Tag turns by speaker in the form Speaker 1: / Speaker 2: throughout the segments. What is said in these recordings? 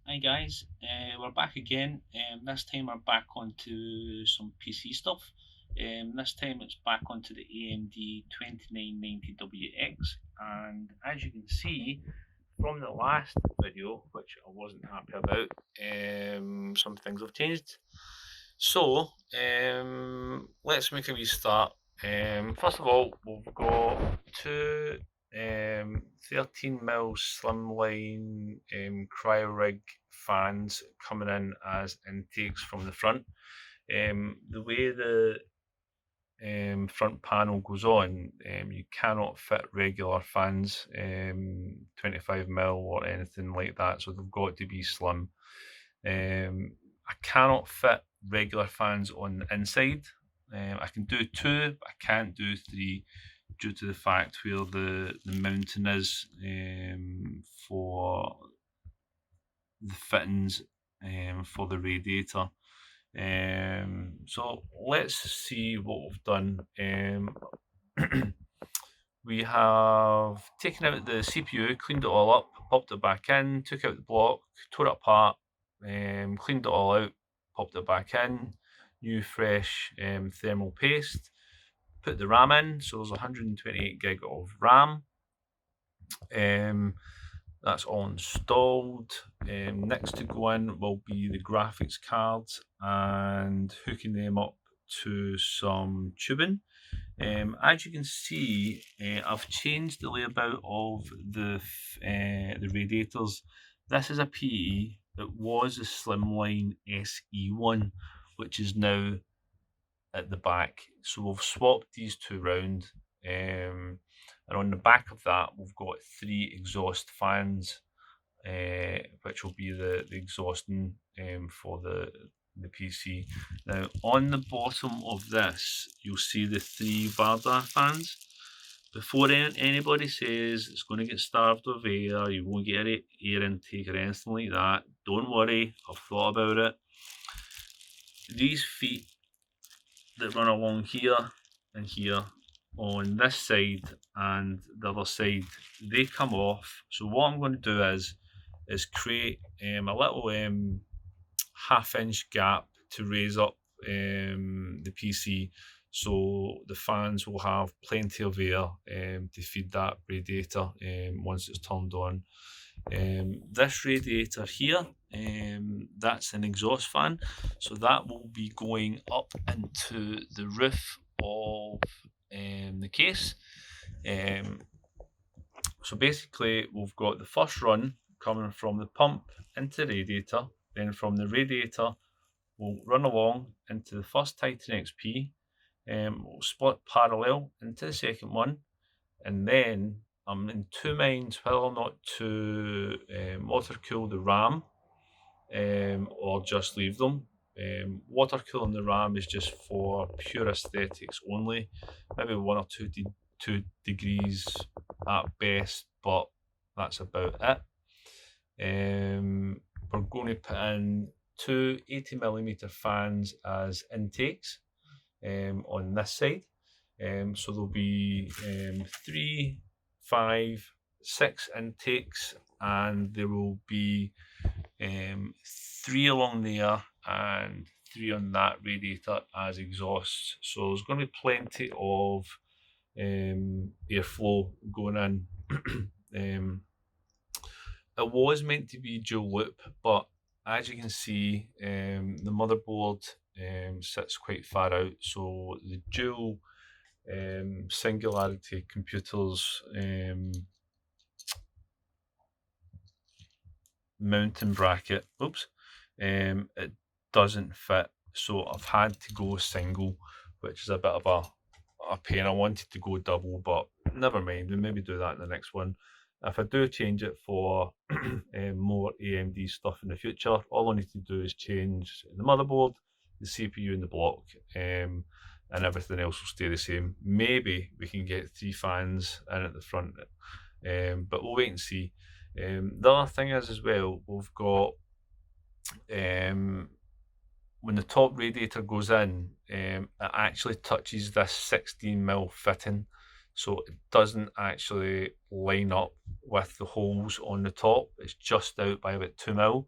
Speaker 1: Hi guys, we're back again. This time we're back onto some PC stuff. This time it's back onto the AMD 2990WX, and as you can see from the last video, which I wasn't happy about, some things have changed. So let's make a wee start. First of all, we've got two 13mm slimline cryo rig fans coming in as intakes from the front. The way the front panel goes on, you cannot fit regular fans, 25mm or anything like that, so they've got to be slim. I cannot fit regular fans on the inside. I can do two, but I can't do three due to the fact where the mounting is for the fittings for the radiator. So let's see what we've done. We have taken out the CPU, cleaned it all up, popped it back in, took out the block, tore it apart, cleaned it all out, popped it back in, new fresh thermal paste, put the RAM in, so there's 128 gig of RAM. That's all installed. Next to go in will be the graphics cards and hooking them up to some tubing. As you can see, I've changed the layout of the radiators. This is a PE. It was a slimline SE1, which is now at the back. So we've swapped these two round. And on the back of that, we've got three exhaust fans, which will be the exhausting for the PC. Now, on the bottom of this, you'll see the three Varda fans. Before anybody says it's going to get starved of air, you won't get any air intake or anything like that, don't worry, I've thought about it. These feet that run along here and here on this side and the other side, they come off. So what I'm going to do is create a little half-inch gap to raise up the PC, so the fans will have plenty of air to feed that radiator once it's turned on. This radiator here, that's an exhaust fan, so that will be going up into the roof of the case. So basically we've got the first run coming from the pump into the radiator, then from the radiator we'll run along into the first TitanXp, we'll split parallel into the second one, and then I'm in two minds whether or not to water cool the RAM or just leave them. Water cooling the RAM is just for pure aesthetics only, maybe 1 or 2 degrees at best, but that's about it. We're going to put in two 80mm fans as intakes on this side. So there'll be 3, 5, 6 intakes, and there will be 3 along there and 3 on that radiator as exhausts. So there's going to be plenty of airflow going in. It was meant to be dual loop, but as you can see, the motherboard sits quite far out, so the dual singularity computers mounting bracket, it doesn't fit, so I've had to go single, which is a bit of a pain. I wanted to go double, but never mind, we'll maybe do that in the next one. If I do change it for more AMD stuff in the future, all I need to do is change the motherboard, the CPU and the block, and everything else will stay the same. Maybe we can get 3 fans in at the front, but we'll wait and see. The other thing is as well, we've got when the top radiator goes in, it actually touches this 16mm fitting, so it doesn't actually line up with the holes on the top. It's just out by about 2mm.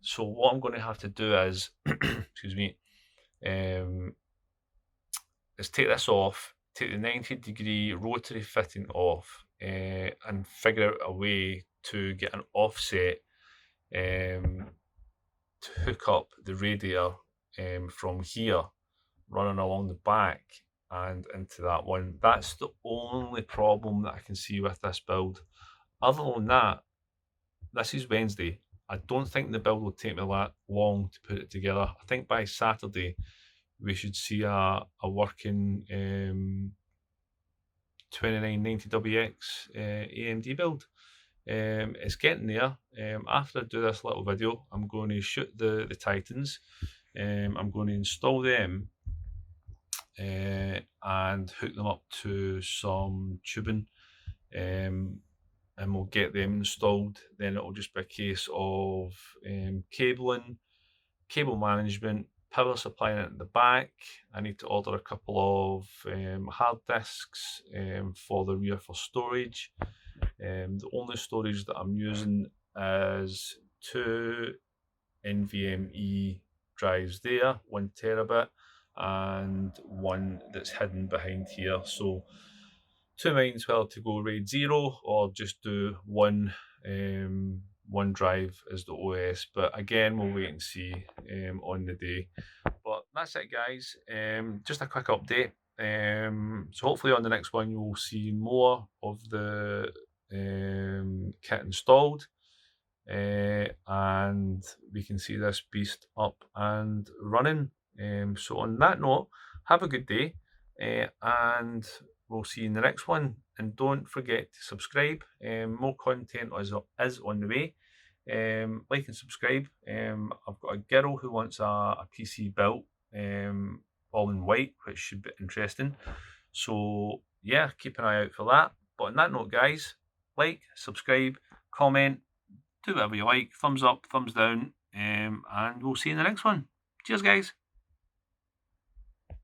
Speaker 1: So what I'm going to have to do is, excuse me, is take this off, take the 90-degree rotary fitting off, and figure out a way to get an offset to hook up the radiator from here, running along the back and into that one. That's the only problem that I can see with this build. Other than that, this is Wednesday. I don't think the build will take me that long to put it together. I think by Saturday we should see a working 2990WX AMD build. It's getting there. After I do this little video, I'm going to shoot the Titans. I'm going to install them and hook them up to some tubing, and we'll get them installed. Then it'll just be a case of cabling, cable management, power supplying it at the back. I need to order a couple of hard disks for the rear for storage. The only storage that I'm using is 2 NVMe drives there, 1 terabit, and one that's hidden behind here. So 2 minds whether to go RAID 0 or just do one drive as the OS. But again, we'll wait and see on the day. But that's it, guys. Just a quick update. So hopefully on the next one you'll see more of the kit installed, and we can see this beast up and running. So on that note, have a good day, and we'll see you in the next one. And don't forget to subscribe. More content is on the way. Like and subscribe. I've got a girl who wants a PC built, all in white, which should be interesting. So yeah, keep an eye out for that. But on that note, guys, like, subscribe, comment, do whatever you like, thumbs up, thumbs down, and we'll see you in the next one. Cheers, guys.